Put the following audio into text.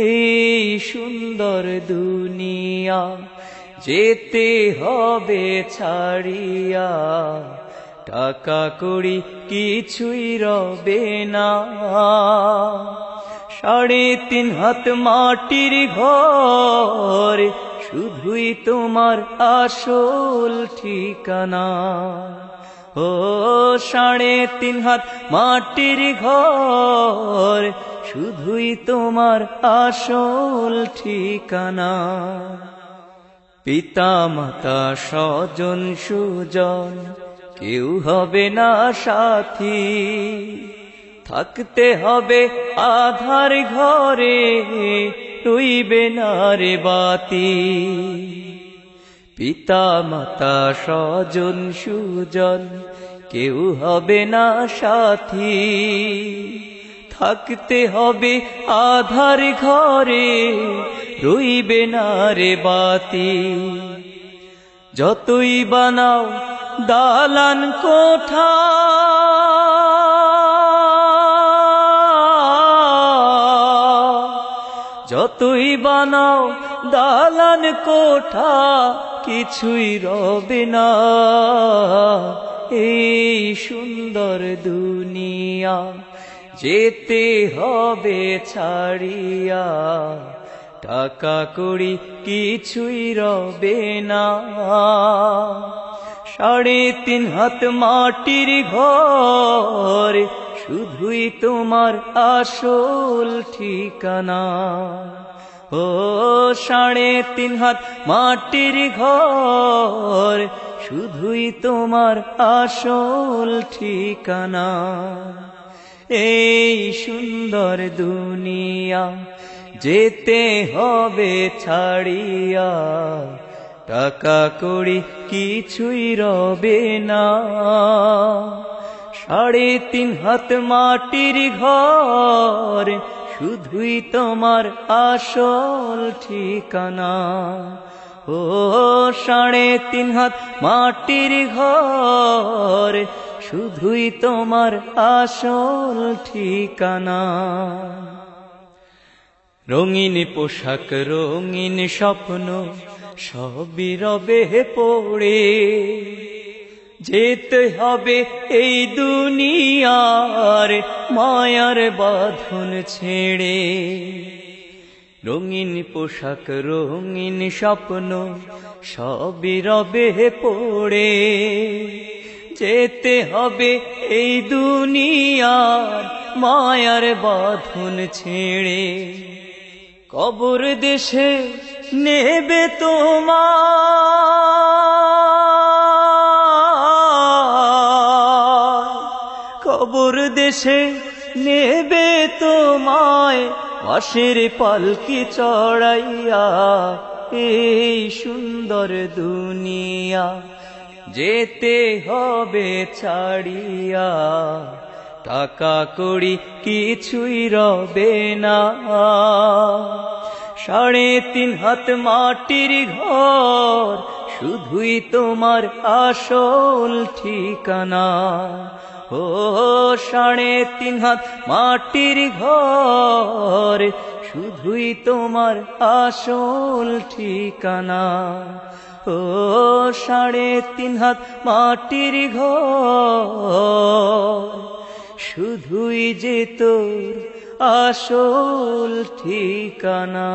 এই সুন্দর দুনিয়া যেতে হবে ছাড়িয়া, টাকা কড়ি কিছুই রবে না। 3.5 হাত মাটির ঘর শুধুই তোমার আসল ঠিকানা। ও 3.5 হাত মাটির ঘর শুধুই তোমার আসল ঠিকানা। পিতা মাতা স্বজন সুজন কেউ হবে না সাথী, থাকতে হবে আধার ঘরে, রইবে না রে বাতি। পিতা মাতা স্বজন সুজন কেউ হবে না সাথী, থাকতে হবে আধার ঘরে, রইবে না রে বাতি। যতই বানাও দালান কোঠা, যতই বানাও দালান কোঠা, কিছুই রবে না এই সুন্দর দুনিয়া যেতে হবে ছাড়িয়া, টাকা কড়ি কিছুই রবে না। 3.5 হাত মাটির ঘর শুধুই তোমার আসল ঠিকানা। ও 3.5 হাত মাটির ঘর শুধুই তোমার আসল ঠিকানা। এই সুন্দর দুনিয়া যেতে হবে ছাড়িয়া, টাকা কড়ি কিছুই রবে না। 3.5 হাত মাটির ঘর শুধুই তোমার আসল ঠিকানা। ও 3.5 হাত মাটির ঘর শুধুই তোমার আসল ঠিকানা। রঙিন পোশাক রঙিন স্বপ্ন সবই রবে পড়ে, যেতে হবে এই দুনিয়ার মায়ার বাঁধন ছেড়ে। রঙিন পোশাক রঙিন স্বপ্ন সবই রবে পড়ে, যেতে হবে এই দুনিয়ার মায়ার বাঁধন ছেড়ে। কবর দেশে নেবে তোমায়, কবর দেশে নেবে তোমায়, বাঁশের পালকি চড়াইয়া। এই সুন্দর দুনিয়া যেতে হবে ছাড়িয়া, টাকা কড়ি কিছুই রবে না। 3.5 হাত মাটির ঘর শুধুই তোমার আসল ঠিকানা। ও 3.5 হাত মাটির ঘর শুধুই তোমার আসল ঠিকানা। ও 3.5 হাত মাটির ঘর শুধুই যে তোর আসল ঠিকানা।